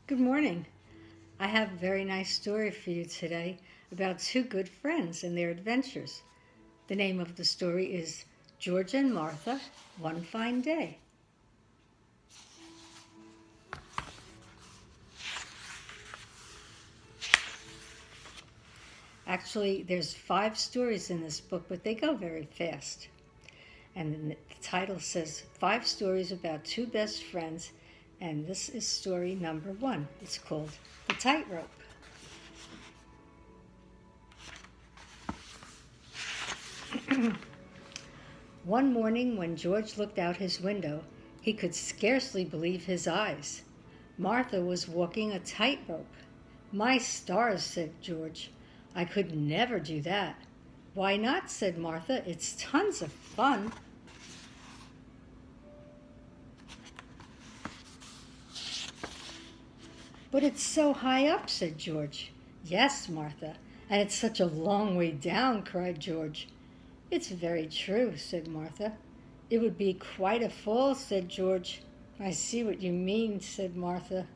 Good morning. I have a very nice story for you today about two good friends and their adventures. The name of the story is George and Martha, One Fine Day. Actually, there's 5 stories in this book, but they go very fast. And the title says 5 stories about two best friends, and this is story number 1. It's called The Tightrope. One morning when George looked out his window, he could scarcely believe his eyes. Martha was walking a tightrope. "My stars," said George. "I could never do that." "Why not?" said Martha. "It's tons of fun." "But it's so high up," said George. "Yes, Martha, and it's such a long way down," cried George. "It's very true," said Martha. "It would be quite a fall," said George. "I see what you mean," said Martha.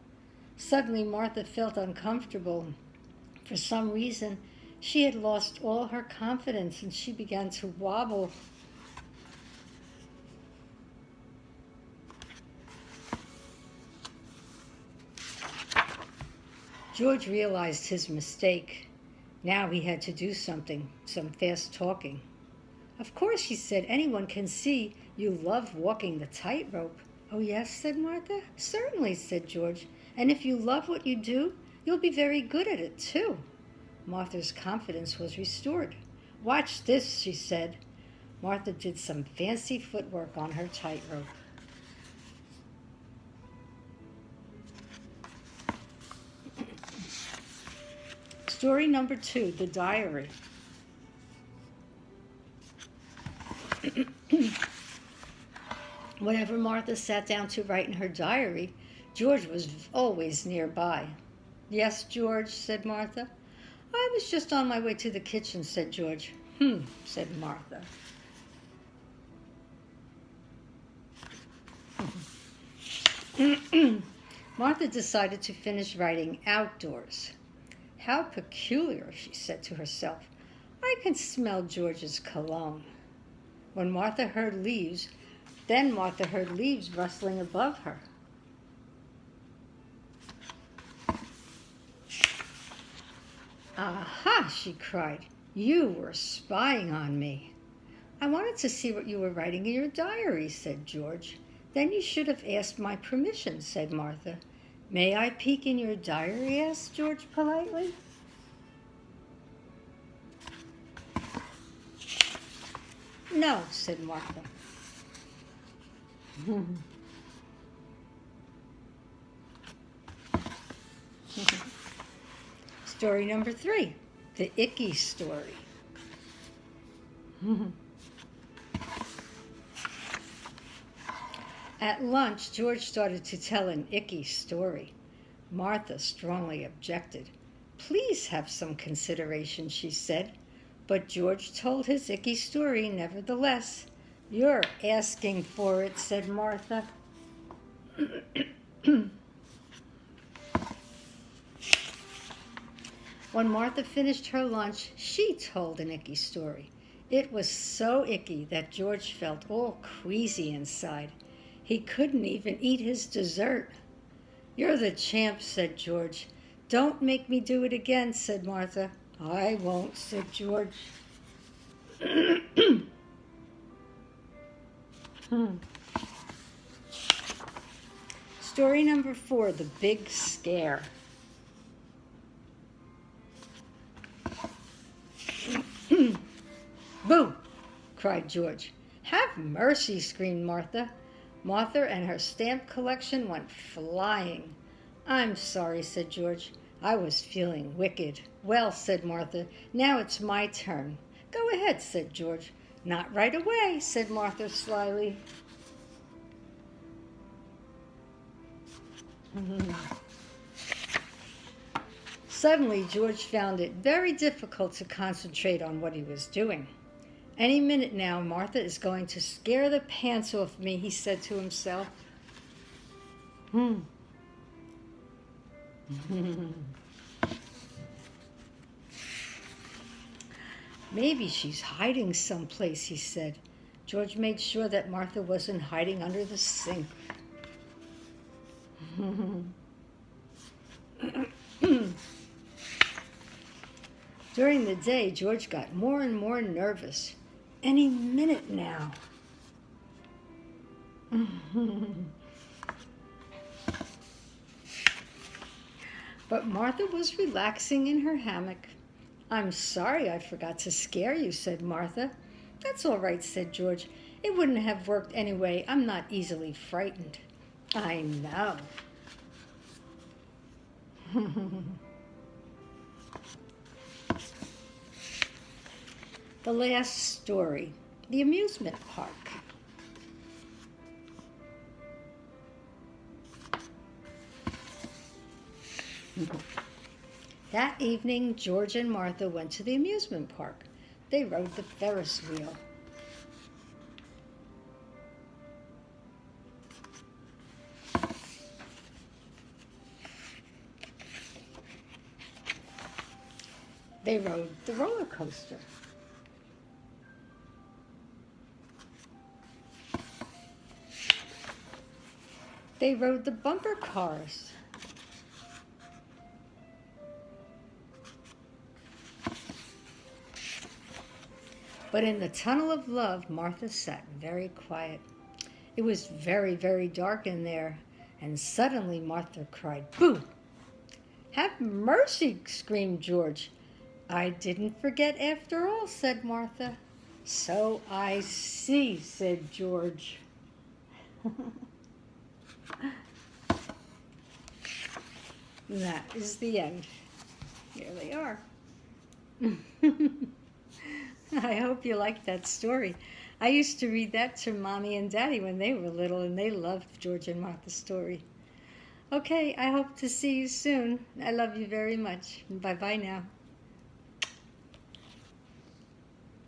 Suddenly Martha felt uncomfortable. For some reason, she had lost all her confidence and she began to wobble. George realized his mistake. Now he had to do something, some fast talking. "Of course," he said, "anyone can see you love walking the tightrope." "Oh, yes," said Martha. "Certainly," said George. "And if you love what you do, you'll be very good at it, too." Martha's confidence was restored. "Watch this," she said. Martha did some fancy footwork on her tightrope. Story number 2, The Diary. Whenever Martha sat down to write in her diary, George was always nearby. "Yes, George," said Martha. "I was just on my way to the kitchen," said George. Said Martha. Martha decided to finish writing outdoors. "How peculiar," she said to herself. "I can smell George's cologne." Martha heard leaves rustling above her. "Aha!" she cried. "You were spying on me." "I wanted to see what you were writing in your diary," said George. "Then you should have asked my permission," said Martha. "May I peek in your diary?" asked George politely. "No," said Martha. Story number 3, The Icky Story. At lunch, George started to tell an icky story. Martha strongly objected. "Please have some consideration," she said. But George told his icky story nevertheless. "You're asking for it," said Martha. When Martha finished her lunch, she told an icky story. It was so icky that George felt all queasy inside. He couldn't even eat his dessert. "You're the champ," said George. "Don't make me do it again," said Martha. "I won't," said George. Story number 4, The Big Scare. "Boo!" cried George. "Have mercy!" screamed Martha. Martha and her stamp collection went flying. "I'm sorry," said George. "I was feeling wicked." "Well," said Martha, "now it's my turn." "Go ahead," said George. "Not right away," said Martha slyly. Suddenly, George found it very difficult to concentrate on what he was doing. "Any minute now, Martha is going to scare the pants off me," he said to himself. Maybe she's hiding someplace, he said. George made sure that Martha wasn't hiding under the sink. During the day, George got more and more nervous. Any minute now. But Martha was relaxing in her hammock. "I'm sorry I forgot to scare you," said Martha. "That's all right," said George. "It wouldn't have worked anyway. I'm not easily frightened." "I know." The last story, the amusement park. That evening, George and Martha went to the amusement park. They rode the Ferris wheel. They rode the roller coaster. They rode the bumper cars. But in the tunnel of love, Martha sat very quiet. It was very, very dark in there, and suddenly Martha cried, "Boo!" "Have mercy!" screamed George. "I didn't forget after all," said Martha. "So I see," said George. That is the end. There they are. I hope you liked that story. I used to read that to Mommy and Daddy when they were little, and they loved George and Martha's story. Okay, I hope to see you soon. I love you very much. Bye-bye now.